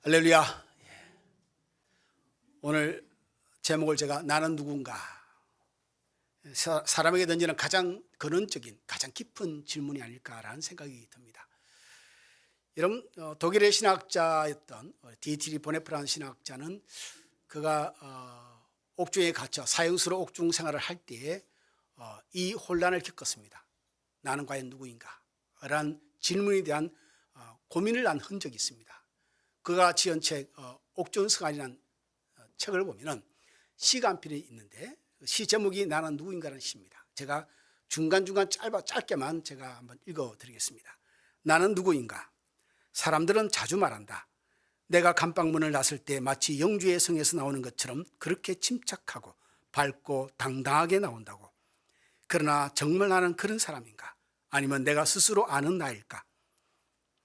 할렐루야. 오늘 제목을 제가 나는 누군가, 사람에게 던지는 가장 근원적인 가장 깊은 질문이 아닐까라는 생각이 듭니다. 여러분, 독일의 신학자였던 디트리 보네프라는 신학자는 그가 옥중에 갇혀 사형수로 옥중 생활을 할 때에 이 혼란을 겪었습니다. 나는 과연 누구인가? 라는 질문에 대한 고민을 한 흔적이 있습니다. 그가 지은 책 옥중서관이라는 책을 보면은 시가 한 편이 있는데 시 제목이 나는 누구인가라는 시입니다. 제가 중간중간 짧게만 제가 한번 읽어드리겠습니다. 나는 누구인가? 사람들은 자주 말한다. 내가 감방문을 났을 때 마치 영주의 성에서 나오는 것처럼 그렇게 침착하고 밝고 당당하게 나온다고. 그러나 정말 나는 그런 사람인가? 아니면 내가 스스로 아는 나일까?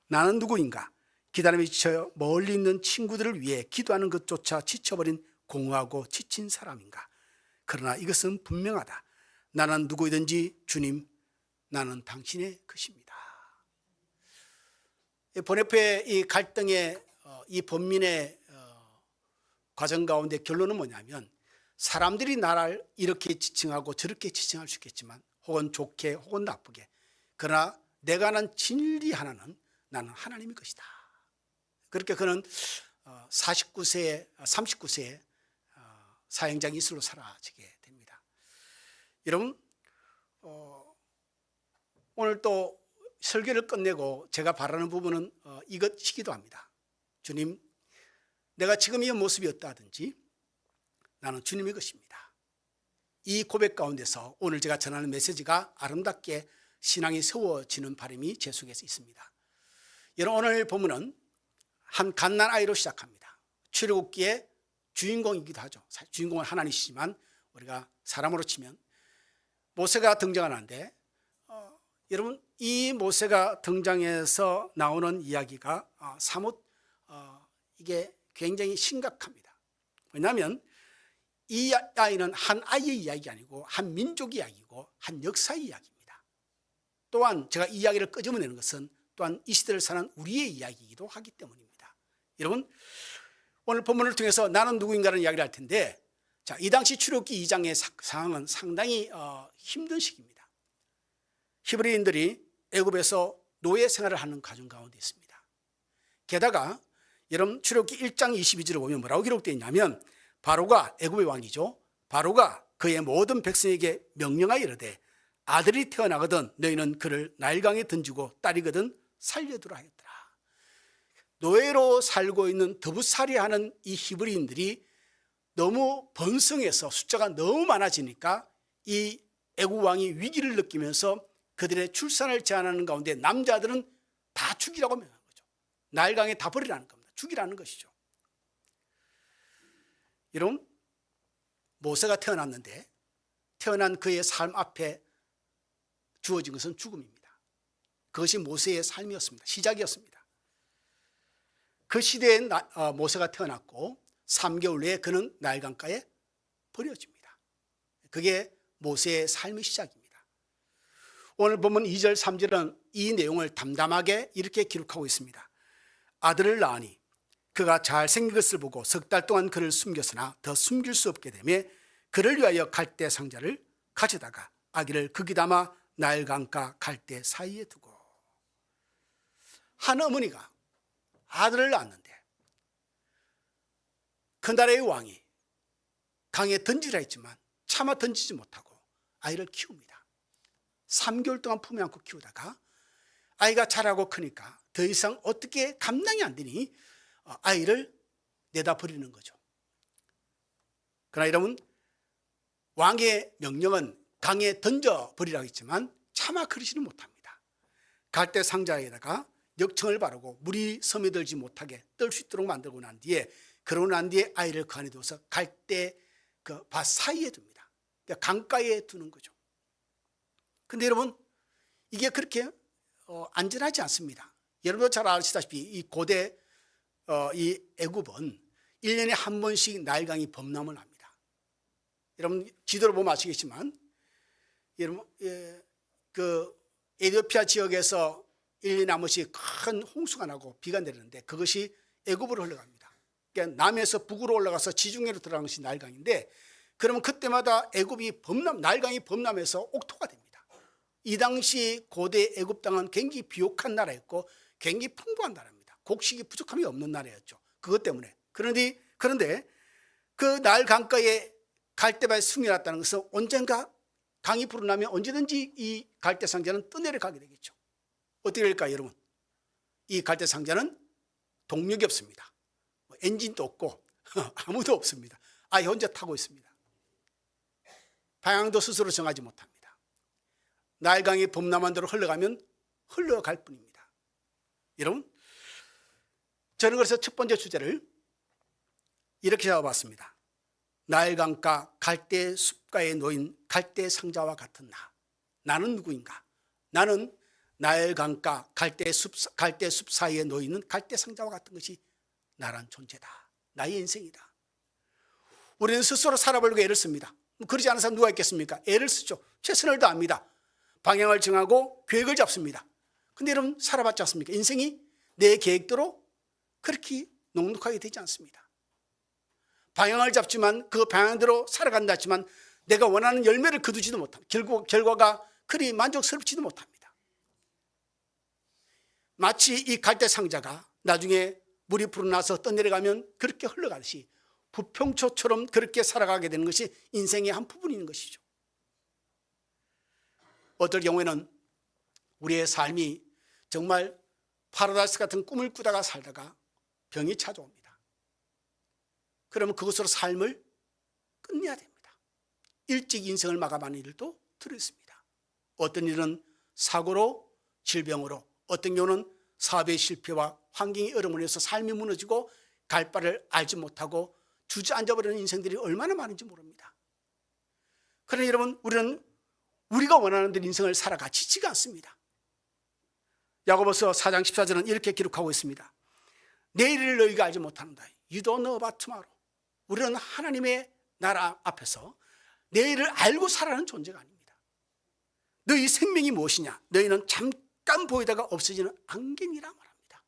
나는 누구인가? 기다림에 지쳐 멀리 있는 친구들을 위해 기도하는 것조차 지쳐버린 공허하고 지친 사람인가? 그러나 이것은 분명하다. 나는 누구이든지 주님, 나는 당신의 것입니다. 보네프의 이 갈등의 이 번민의 과정 가운데 결론은 뭐냐면, 사람들이 나를 이렇게 지칭하고 저렇게 지칭할 수 있겠지만, 혹은 좋게 혹은 나쁘게, 그러나 내가 아는 진리 하나는 나는 하나님의 것이다. 그렇게 그는 39세에 사형장 이슬로 사라지게 됩니다. 여러분, 오늘 또 설교를 끝내고 제가 바라는 부분은 이것이기도 합니다. 주님, 내가 지금 이 모습이 어떠하든지 나는 주님의 것입니다. 이 고백 가운데서 오늘 제가 전하는 메시지가 아름답게 신앙이 세워지는 바람이 제 속에서 있습니다. 여러분, 오늘 본문은 한 갓난아이로 시작합니다. 출애굽기의 주인공이기도 하죠. 주인공은 하나님이시지만 우리가 사람으로 치면 모세가 등장하는데, 여러분, 이 모세가 등장해서 나오는 이야기가 사뭇 이게 굉장히 심각합니다. 왜냐하면 이 아이는 한 아이의 이야기가 아니고 한 민족의 이야기고 한 역사의 이야기입니다. 또한 제가 이 이야기를 끄집어내는 것은 또한 이 시대를 사는 우리의 이야기이기도 하기 때문입니다. 여러분, 오늘 본문을 통해서 나는 누구인가라는 이야기를 할 텐데, 자, 이 당시 출애굽기 2장의 상황은 상당히 힘든 시기입니다. 히브리인들이 애굽에서 노예 생활을 하는 가정 가운데 있습니다. 게다가 여러분, 출애굽기 1장 22절을 보면 뭐라고 기록되어 있냐면, 바로가, 애굽의 왕이죠, 바로가 그의 모든 백성에게 명령하여 이르되 아들이 태어나거든 너희는 그를 나일강에 던지고 딸이거든 살려두라 하였더라. 노예로 살고 있는 더부살이하는 이 히브리인들이 너무 번성해서 숫자가 너무 많아지니까 이 애굽 왕이 위기를 느끼면서 그들의 출산을 제한하는 가운데 남자들은 다 죽이라고 명한 거죠. 나일강에 다 버리라는 겁니다. 죽이라는 것이죠. 여러분, 모세가 태어났는데 태어난 그의 삶 앞에 주어진 것은 죽음입니다. 그것이 모세의 삶이었습니다. 시작이었습니다. 그 시대에 모세가 태어났고 3개월 내에 그는 나일강가에 버려집니다. 그게 모세의 삶의 시작입니다. 오늘 보면 2절 3절은 이 내용을 담담하게 이렇게 기록하고 있습니다. 아들을 낳으니 그가 잘생긴 것을 보고 석 달 동안 그를 숨겼으나 더 숨길 수 없게 되며 그를 위하여 갈대 상자를 가져다가 아기를 거기 담아 나일강가 갈대 사이에 두고. 한 어머니가 아들을 낳았는데 그나라의 왕이 강에 던지라 했지만 차마 던지지 못하고 아이를 키웁니다. 3개월 동안 품에 안고 키우다가 아이가 자라고 크니까 더 이상 어떻게 감당이 안 되니 아이를 내다 버리는 거죠. 그러나 여러분, 왕의 명령은 강에 던져버리라고 했지만 차마 그러지는 못합니다. 갈대 상자에다가 역청을 바르고 물이 스며들지 못하게 뜰 수 있도록 만들고 난 뒤에, 그러고 난 뒤에 아이를 그 안에 두어서 갈대 그 밭 사이에 둡니다. 그러니까 강가에 두는 거죠. 근데 여러분, 이게 그렇게 안전하지 않습니다. 여러분도 잘 아시다시피 이 고대 이 애굽은 1년에 한 번씩 나일강이 범람을 합니다. 여러분, 지도를 보면 아시겠지만, 여러분, 그 에티오피아 지역에서 1년에 한 번씩 큰 홍수가 나고 비가 내리는데 그것이 애굽으로 흘러갑니다. 그러니까 남에서 북으로 올라가서 지중해로 들어가는 것이 나일강인데, 그러면 그때마다 애굽이 나일강이 범람해서 옥토가 됩니다. 이 당시 고대 애굽 땅은 굉장히 비옥한 나라였고 굉장히 풍부한 나라입니다. 곡식이 부족함이 없는 나라였죠. 그것 때문에. 그런데 그 나일 강가에 갈대밭에 숨겨놨다는 것은 언젠가 강이 불어나면 언제든지 이 갈대 상자는 떠내려가게 되겠죠. 어떻게 될까요, 여러분? 이 갈대 상자는 동력이 없습니다. 엔진도 없고 아무도 없습니다. 아예 혼자 타고 있습니다. 방향도 스스로 정하지 못합니다. 나일강이 범람한 대로 흘러가면 흘러갈 뿐입니다. 여러분, 저는 그래서 첫 번째 주제를 이렇게 잡아봤습니다. 나일강가 갈대 숲가에 놓인 갈대 상자와 같은 나는 누구인가? 나는 나일강가 갈대 숲 사이에 놓이는 갈대 상자와 같은 것이 나란 존재다. 나의 인생이다. 우리는 스스로 살아보려고 애를 씁니다. 그러지 않은 사람 누가 있겠습니까? 애를 쓰죠. 최선을 다합니다. 방향을 정하고 계획을 잡습니다. 근데 여러분, 살아봤지 않습니까? 인생이 내 계획대로 그렇게 넉넉하게 되지 않습니다. 방향을 잡지만 그 방향대로 살아간다 했지만 내가 원하는 열매를 거두지도 못합니다. 결과가 그리 만족스럽지도 못합니다. 마치 이 갈대 상자가 나중에 물이 불어나서 떠내려가면 그렇게 흘러가듯이 부평초처럼 그렇게 살아가게 되는 것이 인생의 한 부분인 것이죠. 어떨 경우에는 우리의 삶이 정말 파라다이스 같은 꿈을 꾸다가 살다가 병이 찾아옵니다. 그러면 그것으로 삶을 끝내야 됩니다. 일찍 인생을 마감하는 일도 들어있습니다. 어떤 일은 사고로, 질병으로, 어떤 경우는 사업의 실패와 환경의 어려움으로 해서 삶이 무너지고 갈 바를 알지 못하고 주저앉아버리는 인생들이 얼마나 많은지 모릅니다. 그러나 여러분, 우리는 우리가 원하는 대로 인생을 살아가 지치지 않습니다. 야고보서 4장 14절은 이렇게 기록하고 있습니다. 내일을 너희가 알지 못한다. You don't know about tomorrow. 우리는 하나님의 나라 앞에서 내일을 알고 살아가는 존재가 아닙니다. 너희 생명이 무엇이냐? 너희는 잠깐 보이다가 없어지는 안개니라 말합니다.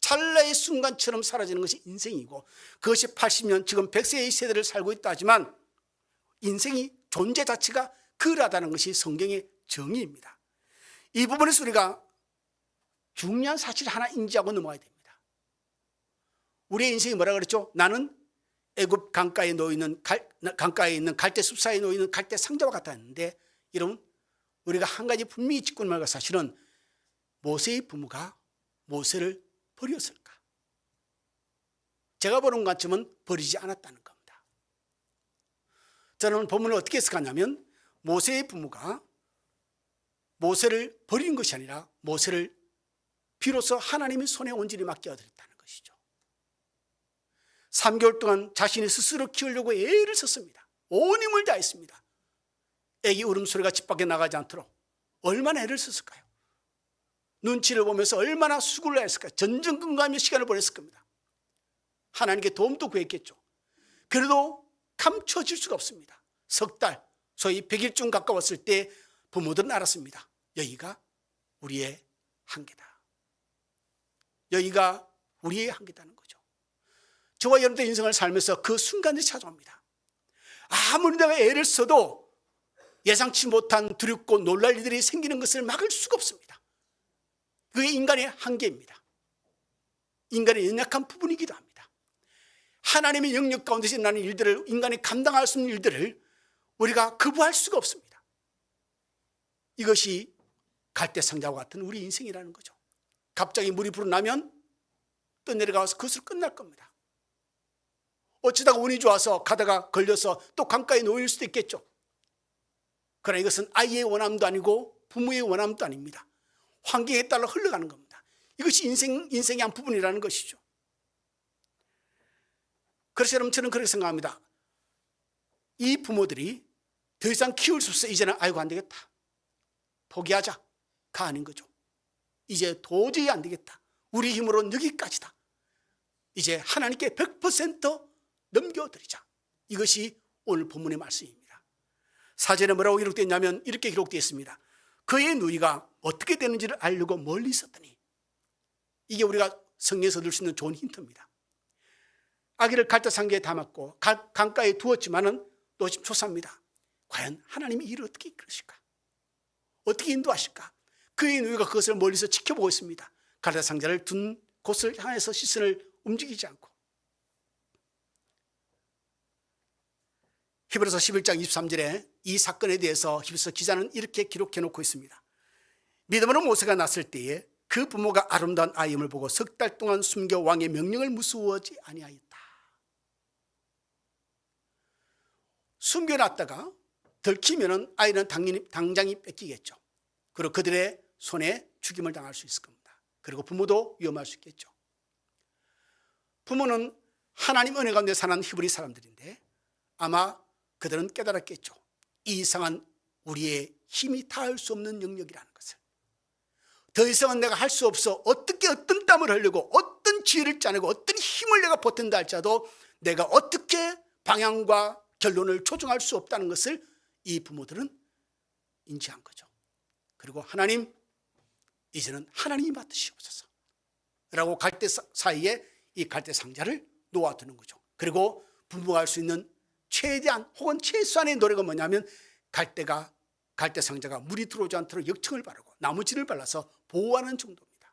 찰나의 순간처럼 사라지는 것이 인생이고, 그것이 80년, 지금 100세의 세대를 살고 있다 하지만 인생이 존재 자체가 그러하다는 것이 성경의 정의입니다. 이 부분에서 우리가 중요한 사실 하나 인지하고 넘어가야 됩니다. 우리의 인생이 뭐라 그랬죠? 나는 애굽 강가에 놓이는 강가에 있는 갈대 숲 사이에 놓이는 갈대 상자와 같다 했는데, 여러분, 우리가 한 가지 분명히 짚고 말할 사실은 모세의 부모가 모세를 버렸을까? 제가 보는 것쯤은 버리지 않았다는 겁니다. 저는 본문을 어떻게 해석하냐면, 모세의 부모가 모세를 버린 것이 아니라 모세를 비로소 하나님의 손에 온전히 맡겨드렸다는 것이죠. 3개월 동안 자신이 스스로 키우려고 애를 썼습니다. 온 힘을 다했습니다. 애기 울음소리가 집 밖에 나가지 않도록 얼마나 애를 썼을까요? 눈치를 보면서 얼마나 수고를 했을까요? 전전긍긍하며 시간을 보냈을 겁니다. 하나님께 도움도 구했겠죠. 그래도 감춰질 수가 없습니다. 석 달, 소위 100일쯤 가까웠을 때 부모들은 알았습니다. 여기가 우리의 한계다. 여기가 우리의 한계다는 거죠. 저와 여러분의 인생을 살면서 그 순간이 찾아옵니다. 아무리 내가 애를 써도 예상치 못한 두렵고 놀랄 일들이 생기는 것을 막을 수가 없습니다. 그게 인간의 한계입니다. 인간의 연약한 부분이기도 합니다. 하나님의 영역 가운데서 일어나는 일들을, 인간이 감당할 수 있는 일들을 우리가 거부할 수가 없습니다. 이것이 갈대상자와 같은 우리 인생이라는 거죠. 갑자기 물이 불어나면 떠내려가서 그것으로 끝날 겁니다. 어쩌다가 운이 좋아서 가다가 걸려서 또 강가에 놓일 수도 있겠죠. 그러나 이것은 아이의 원함도 아니고 부모의 원함도 아닙니다. 환경에 따라 흘러가는 겁니다. 이것이 인생의 한 부분이라는 것이죠. 그래서 여러분, 저는 그렇게 생각합니다. 이 부모들이 더 이상 키울 수 없어. 이제는 아이고 안 되겠다, 포기하자가 아닌 거죠. 이제 도저히 안 되겠다, 우리 힘으로는 여기까지다, 이제 하나님께 100% 넘겨드리자. 이것이 오늘 본문의 말씀입니다. 사전에 뭐라고 기록되어 있냐면 이렇게 기록되어 있습니다. 그의 누이가 어떻게 되는지를 알려고 멀리 있었더니, 이게 우리가 성경에서 얻을 수 있는 좋은 힌트입니다. 아기를 갈대상자에 담았고 강가에 두었지만은 노심초사합니다. 과연 하나님이 이를 어떻게 이끌으실까? 어떻게 인도하실까? 그의 누이가 그것을 멀리서 지켜보고 있습니다. 갈대상자를 둔 곳을 향해서 시선을 움직이지 않고. 히브리서 11장 23절에 이 사건에 대해서 히브리서 기자는 이렇게 기록해 놓고 있습니다. 믿음으로 모세가 낳았을 때에 그 부모가 아름다운 아이임을 보고 석 달 동안 숨겨 왕의 명령을 무서워하지 아니하였다. 숨겨놨다가 들키면은 아이는 당장이 뺏기겠죠. 그리고 그들의 손에 죽임을 당할 수 있을 겁니다. 그리고 부모도 위험할 수 있겠죠. 부모는 하나님 은혜 가운데 사는 히브리 사람들인데 아마 그들은 깨달았겠죠. 이 이상은 우리의 힘이 다할 수 없는 영역이라는 것을. 더 이상은 내가 할 수 없어. 어떻게 어떤 땀을 흘리고 어떤 지혜를 짜내고 어떤 힘을 내가 보탠다 할지라도 내가 어떻게 방향과 결론을 조정할 수 없다는 것을 이 부모들은 인지한 거죠. 그리고 하나님, 이제는 하나님이 맡으시옵소서 라고 갈대 사이에 이 갈대 상자를 놓아두는 거죠. 그리고 부모가 할 수 있는 최대한 혹은 최소한의 노력은 뭐냐면 갈대 상자가 물이 들어오지 않도록 역청을 바르고 나무진을 발라서 보호하는 정도입니다.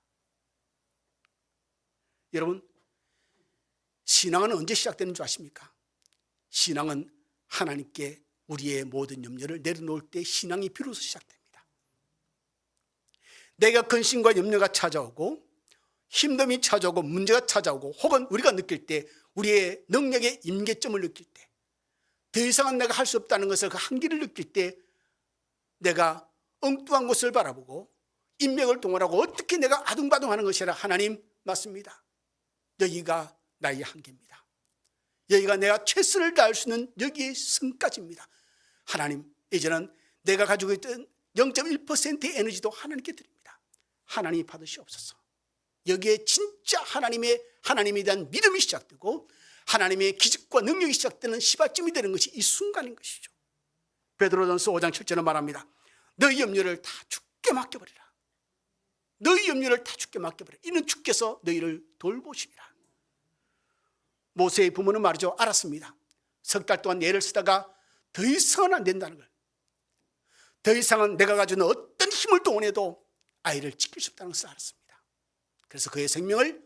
여러분, 신앙은 언제 시작되는 줄 아십니까? 신앙은 하나님께 우리의 모든 염려를 내려놓을 때 신앙이 비로소 시작됩니다. 내가 근심과 염려가 찾아오고 힘듦이 찾아오고 문제가 찾아오고 혹은 우리가 느낄 때 우리의 능력의 임계점을 느낄 때 더 이상은 내가 할 수 없다는 것을 그 한계를 느낄 때 내가 엉뚱한 곳을 바라보고 인맥을 동원하고 어떻게 내가 아둥바둥하는 것이라 하나님 맞습니다. 여기가 나의 한계입니다. 여기가 내가 최선을 다할 수 있는 여기의 선까지입니다. 하나님, 이제는 내가 가지고 있던 0.1%의 에너지도 하나님께 드립니다. 하나님이 받으시옵소서. 여기에 진짜 하나님에 대한 믿음이 시작되고 하나님의 기적과 능력이 시작되는 시발점이 되는 것이 이 순간인 것이죠. 베드로전서 5장 7절은 말합니다. 너희 염려를 다 주께 맡겨버리라. 너희 염려를 다 주께 맡겨버리라. 이는 주께서 너희를 돌보시리라. 모세의 부모는 말이죠. 알았습니다. 석 달 동안 애를 쓰다가 더 이상은 안 된다는 걸. 더 이상은 내가 가지고 있는 어떤 힘을 동원해도 아이를 지킬 수 없다는 것을 알았습니다. 그래서 그의 생명을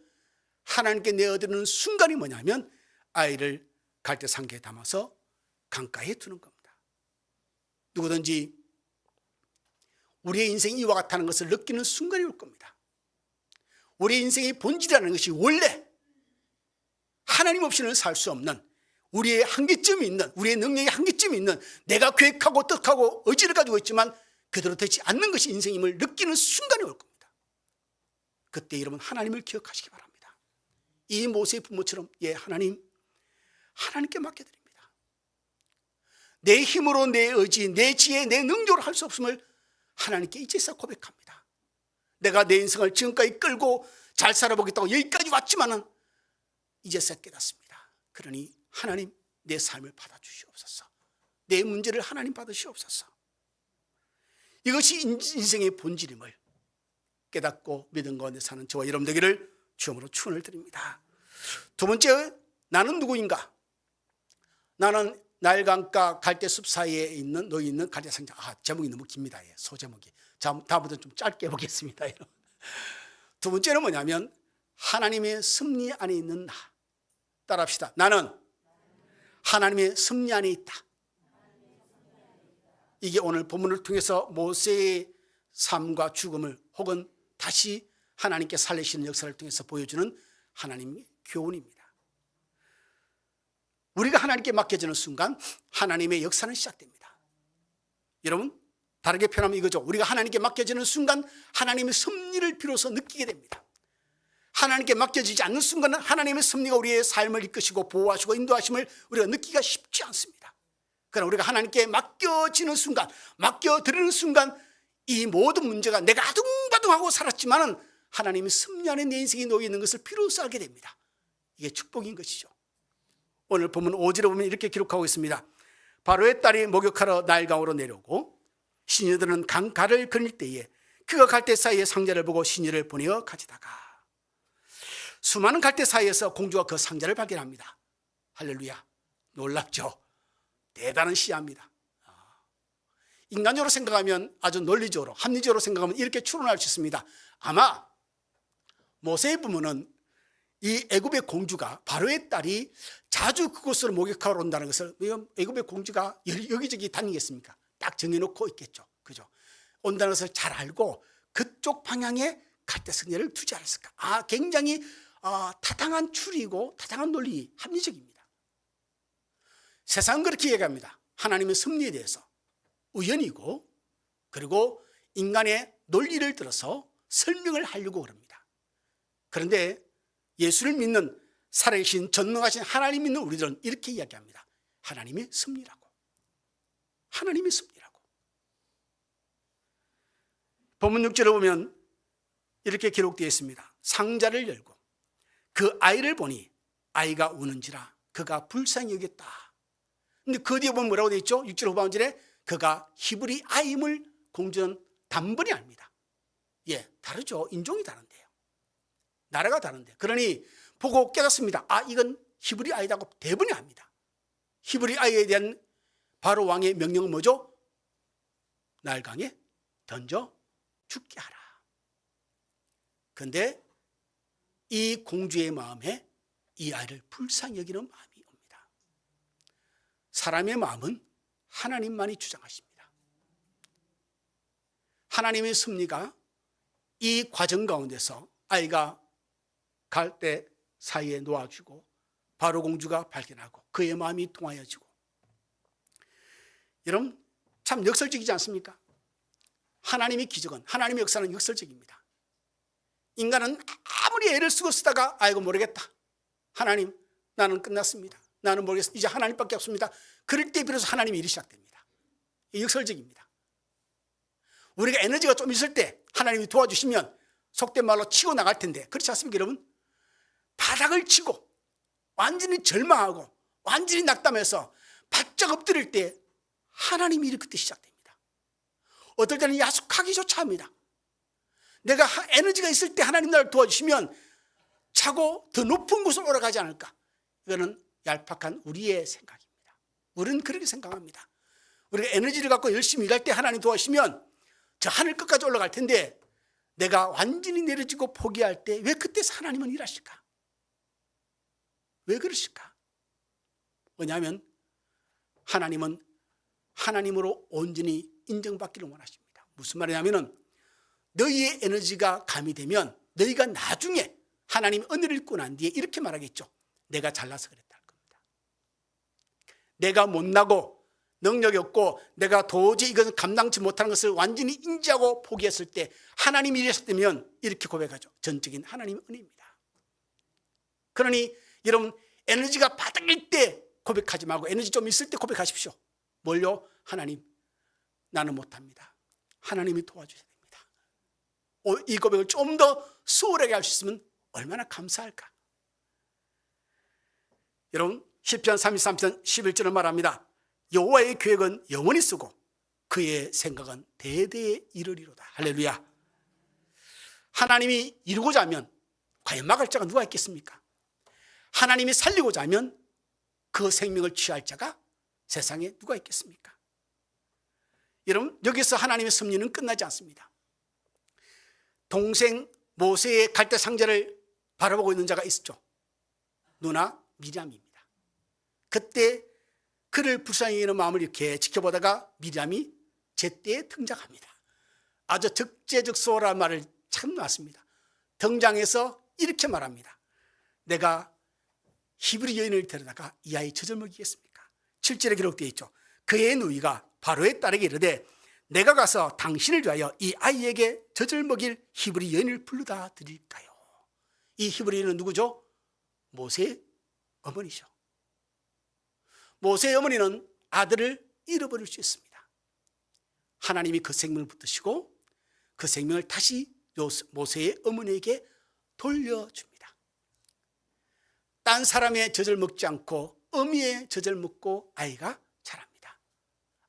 하나님께 내어드리는 순간이 뭐냐면 아이를 갈대상자에 담아서 강가에 두는 겁니다. 누구든지 우리의 인생이 이와 같다는 것을 느끼는 순간이 올 겁니다. 우리의 인생의 본질이라는 것이 원래 하나님 없이는 살 수 없는 우리의 한계점이 있는 우리의 능력의 한계점이 있는 내가 계획하고 뜻하고 의지를 가지고 있지만 그대로 되지 않는 것이 인생임을 느끼는 순간이 올 겁니다. 그때 여러분 하나님을 기억하시기 바랍니다. 이 모세의 부모처럼 하나님께 맡겨드립니다. 내 힘으로 내 의지, 내 지혜, 내 능력으로 할 수 없음을 하나님께 이제서 고백합니다. 내가 내 인생을 지금까지 끌고 잘 살아보겠다고 여기까지 왔지만은 이제서 깨닫습니다. 그러니 하나님 내 삶을 받아주시옵소서. 내 문제를 하나님 받으시옵소서. 이것이 인생의 본질임을 깨닫고 믿음 가운데 사는 저와 여러분 되기를 주님으로 축원을 드립니다. 두 번째, 나는 누구인가? 나는 나일강가 갈대숲 사이에 놓여 있는 갈대상자. 제목이 너무 깁니다. 소제목이. 다음부터 좀 짧게 해보겠습니다. 두 번째는 뭐냐면 하나님의 섭리 안에 있는 나. 따라합시다. 나는 하나님의 섭리 안에 있다. 이게 오늘 본문을 통해서 모세의 삶과 죽음을 혹은 다시 하나님께 살리시는 역사를 통해서 보여주는 하나님의 교훈입니다. 우리가 하나님께 맡겨지는 순간 하나님의 역사는 시작됩니다. 여러분, 다르게 표현하면 이거죠. 우리가 하나님께 맡겨지는 순간 하나님의 섭리를 비로소 느끼게 됩니다. 하나님께 맡겨지지 않는 순간은 하나님의 섭리가 우리의 삶을 이끄시고 보호하시고 인도하심을 우리가 느끼기가 쉽지 않습니다. 그러나 우리가 하나님께 맡겨지는 순간, 맡겨드리는 순간 이 모든 문제가 내가 아둥바둥하고 살았지만은 하나님의 섭리 안에 내 인생이 놓여 있는 것을 비로소 알게 됩니다. 이게 축복인 것이죠. 오늘 본문 5절에 보면 이렇게 기록하고 있습니다. 바로의 딸이 목욕하러 나일강으로 내려오고 시녀들은 강가를 거닐 때에 그가 갈대 사이에 상자를 보고 시녀를 보내어 가지다가. 수많은 갈대 사이에서 공주가 그 상자를 발견합니다. 할렐루야. 놀랍죠? 대단한 시야입니다. 인간적으로 생각하면, 아주 논리적으로 합리적으로 생각하면 이렇게 추론할 수 있습니다. 아마 모세의 부모는 이 애굽의 공주가, 바로의 딸이 자주 그곳을 목욕하러 온다는 것을, 애굽의 공주가 여기저기 다니겠습니까? 딱 정해놓고 있겠죠. 그죠? 온다는 것을 잘 알고 그쪽 방향에 갈대 성전을 두지 않았을까? 굉장히 타당한 추리고 타당한 논리, 합리적입니다. 세상은 그렇게 얘기합니다. 하나님의 섭리에 대해서 우연이고, 그리고 인간의 논리를 들어서 설명을 하려고 그럽니다. 그런데 예수를 믿는 살아계신 전능하신 하나님 믿는 우리들은 이렇게 이야기합니다. 하나님의 섭리라고. 하나님의 섭리라고. 본문 6절을 보면 이렇게 기록되어 있습니다. 상자를 열고 그 아이를 보니 아이가 우는지라 그가 불쌍히 여겼다. 근데 그 뒤에 보면 뭐라고 되어 있죠? 6절 후반절에 그가 히브리 아이임을 공주는 단번에 압니다. 다르죠. 인종이 다른데요. 나라가 다른데. 그러니 보고 깨닫습니다. 이건 히브리 아이다고 대번에 압니다. 히브리 아이에 대한 바로 왕의 명령은 뭐죠? 나일강에 던져 죽게 하라. 그런데 이 공주의 마음에 이 아이를 불쌍히 여기는 마음이 옵니다. 사람의 마음은 하나님만이 주장하십니다. 하나님의 섭리가 이 과정 가운데서 아이가 갈대 사이에 놓아주고 바로 공주가 발견하고 그의 마음이 통하여지고, 여러분 참 역설적이지 않습니까? 하나님의 기적은, 하나님의 역사는 역설적입니다. 인간은 아무리 애를 쓰다가 아이고 모르겠다, 하나님 나는 끝났습니다, 나는 모르겠습니다, 이제 하나님밖에 없습니다, 그럴 때 비로소 하나님의 일이 시작됩니다. 역설적입니다. 우리가 에너지가 좀 있을 때 하나님이 도와주시면 속된 말로 치고 나갈 텐데, 그렇지 않습니까 여러분? 바닥을 치고 완전히 절망하고 완전히 낙담해서 바짝 엎드릴 때 하나님의 일이 그때 시작됩니다. 어떨 때는 야속하기조차 합니다. 내가 에너지가 있을 때 하나님 나를 도와주시면 차고 더 높은 곳으로 올라가지 않을까? 이거는 얄팍한 우리의 생각입니다. 우리는 그렇게 생각합니다. 우리가 에너지를 갖고 열심히 일할 때 하나님 도와주시면 저 하늘 끝까지 올라갈 텐데, 내가 완전히 내려지고 포기할 때 왜 그때서 하나님은 일하실까? 왜 그러실까? 왜냐하면 하나님은 하나님으로 온전히 인정받기를 원하십니다. 무슨 말이냐면, 너희의 에너지가 가미되면 너희가 나중에 하나님 은혜를 입고 난 뒤에 이렇게 말하겠죠. 내가 잘나서 그랬다 할 겁니다. 내가 못나고 능력이 없고 내가 도저히 이것을 감당치 못하는 것을 완전히 인지하고 포기했을 때 하나님이 이러셨다면 이렇게 고백하죠. 전적인 하나님의 은혜입니다. 그러니 여러분, 에너지가 바닥일 때 고백하지 말고 에너지 좀 있을 때 고백하십시오. 뭘요? 하나님, 나는 못합니다. 하나님이 도와주셔야 됩니다. 이 고백을 좀 더 수월하게 할 수 있으면 얼마나 감사할까? 여러분, 시편 33편 11절은 말합니다. 여호와의 계획은 영원히 쓰고 그의 생각은 대대에 이르리로다. 할렐루야. 하나님이 이루고자 하면 과연 막을 자가 누가 있겠습니까? 하나님이 살리고자 하면 그 생명을 취할 자가 세상에 누가 있겠습니까? 여러분, 여기서 하나님의 섭리는 끝나지 않습니다. 동생 모세의 갈대 상자를 바라보고 있는 자가 있었죠. 누나 미리암입니다. 그때 그를 불쌍히 여기는 마음을 이렇게 지켜보다가 미리암이 제때에 등장합니다. 아주 적재적소라는 말을 참 놨습니다. 등장해서 이렇게 말합니다. 내가 히브리 여인을 데려다가 이 아이 젖을 먹이겠습니까? 7절에 기록되어 있죠. 그의 누이가 바로의 딸에게 이르되 내가 가서 당신을 위하여 이 아이에게 젖을 먹일 히브리 여인을 불러다 드릴까요? 이 히브리 여인은 누구죠? 모세의 어머니죠. 모세의 어머니는 아들을 잃어버릴 수 있습니다. 하나님이 그 생명을 붙드시고 그 생명을 다시 모세의 어머니에게 돌려줍니다. 딴 사람의 젖을 먹지 않고 어미의 젖을 먹고 아이가 자랍니다.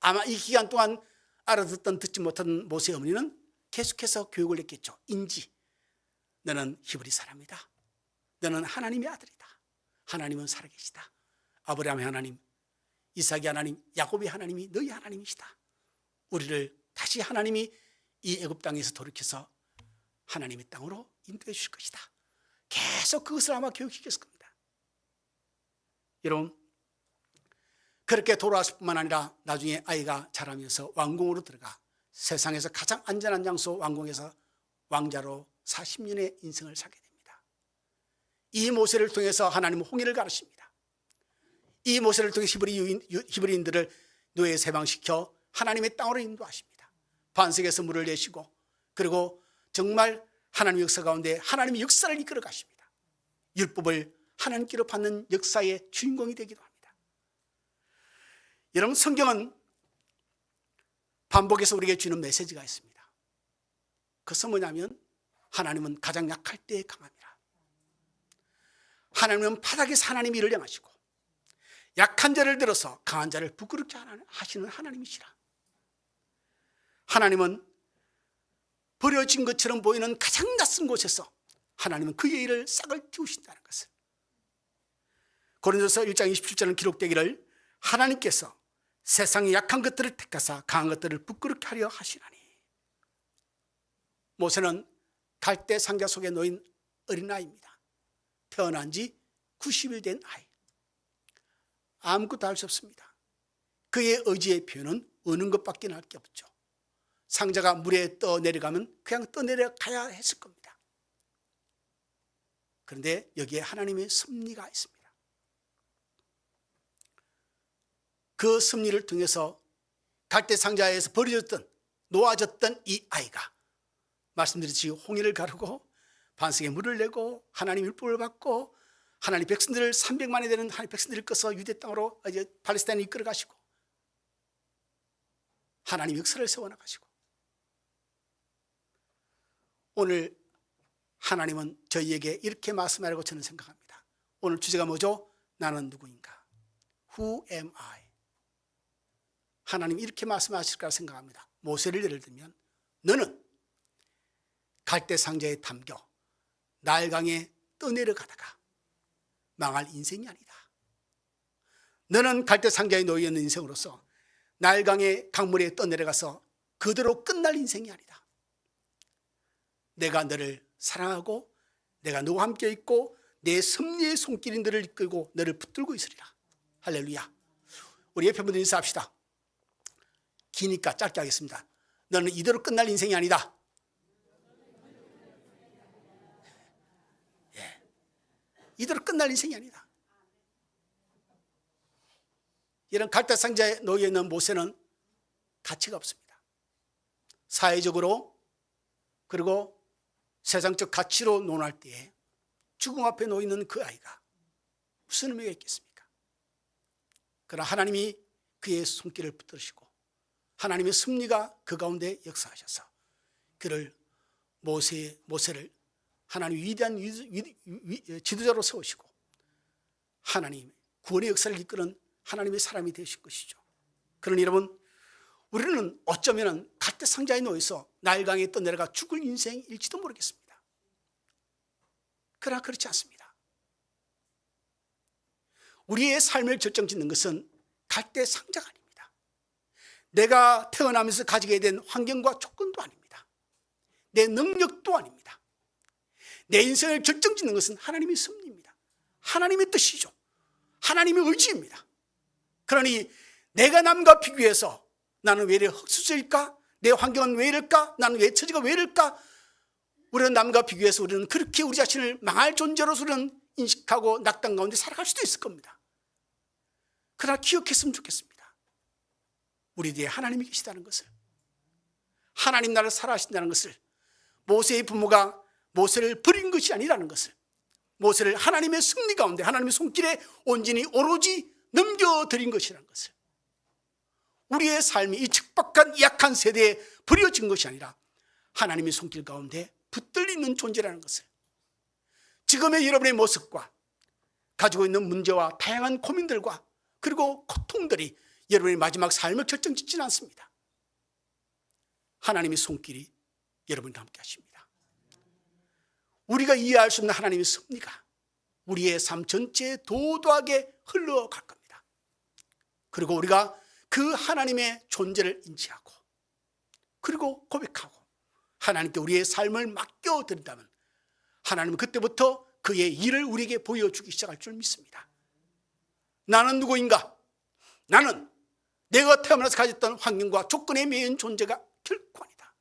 아마 이 기간 동안 알아듣던 듣지 못한 모세의 어머니는 계속해서 교육을 했겠죠. 인지, 너는 히브리 사람이다. 너는 하나님의 아들이다. 하나님은 살아계시다. 아브라함의 하나님, 이삭의 하나님, 야곱의 하나님이 너희 하나님이시다. 우리를 다시 하나님이 이 애굽 땅에서 돌이켜서 하나님의 땅으로 인도해 주실 것이다. 계속 그것을 아마 교육시켰을 겁니다. 여러분, 그렇게 돌아왔을 뿐만 아니라 나중에 아이가 자라면서 왕궁으로 들어가 세상에서 가장 안전한 장소 왕궁에서 왕자로 40년의 인생을 살게 됩니다. 이 모세를 통해서 하나님은 홍해를 가르칩니다. 이 모세를 통해 히브리인들을 노예에서 해방시켜 하나님의 땅으로 인도하십니다. 반석에서 물을 내시고, 그리고 정말 하나님의 역사 가운데 하나님의 역사를 이끌어 가십니다. 율법을 하나님께로 받는 역사의 주인공이 되기도 합니다. 여러분, 성경은 반복해서 우리에게 주는 메시지가 있습니다. 그것은 뭐냐면 하나님은 가장 약할 때에 강함이라. 하나님은 바닥에서 하나님이 일을 행하시고 약한 자를 들어서 강한 자를 부끄럽게 하시는 하나님이시라. 하나님은 버려진 것처럼 보이는 가장 낯선 곳에서 하나님은 그의 일을 싹을 틔우신다는 것을, 고린도서 1장 27절은 기록되기를 하나님께서 세상의 약한 것들을 택하사 강한 것들을 부끄럽게 하려 하시나니. 모세는 갈대 상자 속에 놓인 어린아이입니다. 태어난 지 90일 된 아이. 아무것도 할 수 없습니다. 그의 의지의 표현은 어느 것밖에 할 게 없죠. 상자가 물에 떠내려가면 그냥 떠내려가야 했을 겁니다. 그런데 여기에 하나님의 섭리가 있습니다. 그 섭리를 통해서 갈대 상자에서 버려졌던, 놓아졌던 이 아이가 말씀드렸듯이 홍해를 가르고 반석에 물을 내고 하나님 율법을 받고 하나님 백성들을 300만이 되는 하나님 백성들을 꺼서 유대 땅으로 이제 팔레스타인을 이끌어 가시고 하나님 역사를 세워나가시고, 오늘 하나님은 저희에게 이렇게 말씀하라고 저는 생각합니다. 오늘 주제가 뭐죠? 나는 누구인가? Who am I? 하나님 이렇게 말씀하실까 생각합니다. 모세를 예를 들면 너는 갈대 상자에 담겨 나일강에 떠내려가다가 망할 인생이 아니다. 너는 갈대 상자에 놓여 있는 인생으로서 나일강의 강물에 떠내려가서 그대로 끝날 인생이 아니다. 내가 너를 사랑하고 내가 너와 함께 있고 내 섭리의 손길이 너를 이끌고 너를 붙들고 있으리라. 할렐루야. 우리 옆에 분들 인사합시다. 기니까 짧게 하겠습니다. 너는 이대로 끝날 인생이 아니다. 예. 이대로 끝날 인생이 아니다. 이런 갈대 상자에 놓여 있는 모세는 가치가 없습니다. 사회적으로 그리고 세상적 가치로 논할 때에 죽음 앞에 놓여 있는 그 아이가 무슨 의미가 있겠습니까? 그러나 하나님이 그의 손길을 붙들으시고 하나님의 섭리가 그 가운데 역사하셔서 그를 모세를 하나님 위대한 지도자로 세우시고 하나님 구원의 역사를 이끄는 하나님의 사람이 되신 것이죠. 그러니 여러분, 우리는 어쩌면 갈대 상자에 놓여서 나일강에 떠내려가 죽을 인생일지도 모르겠습니다. 그러나 그렇지 않습니다. 우리의 삶을 결정짓는 것은 갈대 상자가 아닙니다. 내가 태어나면서 가지게 된 환경과 조건도 아닙니다. 내 능력도 아닙니다. 내 인생을 결정짓는 것은 하나님의 섭리입니다. 하나님의 뜻이죠. 하나님의 의지입니다. 그러니 내가 남과 비교해서 나는 왜 이래 흙수저일까? 내 환경은 왜 이럴까? 나는 왜 처지가 왜 이럴까? 우리는 남과 비교해서 우리는 그렇게 우리 자신을 망할 존재로서 우리는 인식하고 낙담 가운데 살아갈 수도 있을 겁니다. 그러나 기억했으면 좋겠습니다. 우리 뒤에 하나님이 계시다는 것을, 하나님 나를 살아하신다는 것을, 모세의 부모가 모세를 버린 것이 아니라는 것을, 모세를 하나님의 승리 가운데 하나님의 손길에 온전히 오로지 넘겨드린 것이라는 것을, 우리의 삶이 이 척박한 약한 세대에 버려진 것이 아니라 하나님의 손길 가운데 붙들리는 존재라는 것을, 지금의 여러분의 모습과 가지고 있는 문제와 다양한 고민들과 그리고 고통들이 여러분의 마지막 삶을 결정짓지는 않습니다. 하나님의 손길이 여러분과 함께 하십니다. 우리가 이해할 수 없는 하나님의 섭리가 우리의 삶 전체에 도도하게 흘러갈 겁니다. 그리고 우리가 그 하나님의 존재를 인지하고 그리고 고백하고 하나님께 우리의 삶을 맡겨드린다면 하나님은 그때부터 그의 일을 우리에게 보여주기 시작할 줄 믿습니다. 나는 누구인가? 나는 내가 태어나서 가졌던 환경과 조건에 매인 존재가 결코 아니다.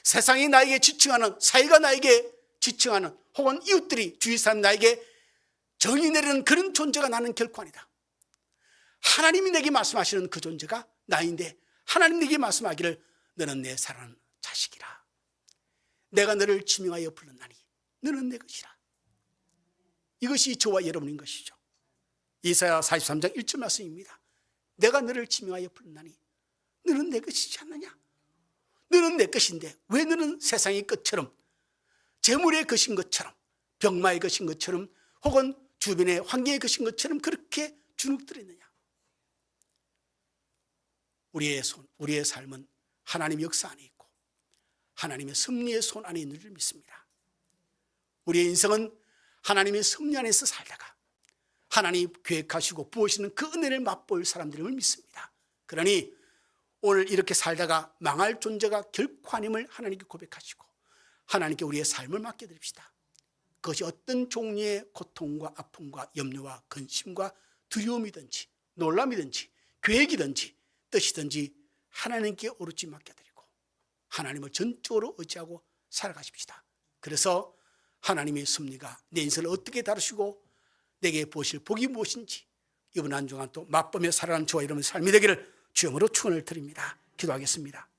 세상이 나에게 지칭하는, 사회가 나에게 지칭하는, 혹은 이웃들이 주위 사람 나에게 정의 내리는 그런 존재가 나는 결코 아니다. 하나님이 내게 말씀하시는 그 존재가 나인데 하나님 내게 말씀하기를 너는 내 사랑하는 자식이라. 내가 너를 지명하여 불렀나니 너는 내 것이라. 이것이 저와 여러분인 것이죠. 이사야 43장 1절 말씀입니다. 내가 너를 지명하여 불렀나니 너는 내 것이지 않느냐. 너는 내 것인데 왜 너는 세상의 것처럼, 재물의 것인 것처럼, 병마의 것인 것처럼, 혹은 주변의 환경의 것인 것처럼 그렇게 주눅들었느냐. 우리의 삶은 하나님의 역사 안에 있고 하나님의 섭리의 손 안에 있는 줄 믿습니다. 우리의 인생은 하나님의 섭리 안에서 살다가 하나님이 계획하시고 부으시는 그 은혜를 맛볼 사람들임을 믿습니다. 그러니 오늘 이렇게 살다가 망할 존재가 결코 아님을 하나님께 고백하시고 하나님께 우리의 삶을 맡겨드립시다. 그것이 어떤 종류의 고통과 아픔과 염려와 근심과 두려움이든지 놀람이든지 계획이든지 뜻이든지 하나님께 오롯이 맡겨드리고 하나님을 전적으로 의지하고 살아가십시다. 그래서 하나님의 섭리가 내 인생을 어떻게 다루시고 내게 보실 복이 무엇인지 이번 한 주간 또 맛보며 살아가는 저와 여러분의 삶이 되기를 주님으로 축원을 드립니다. 기도하겠습니다.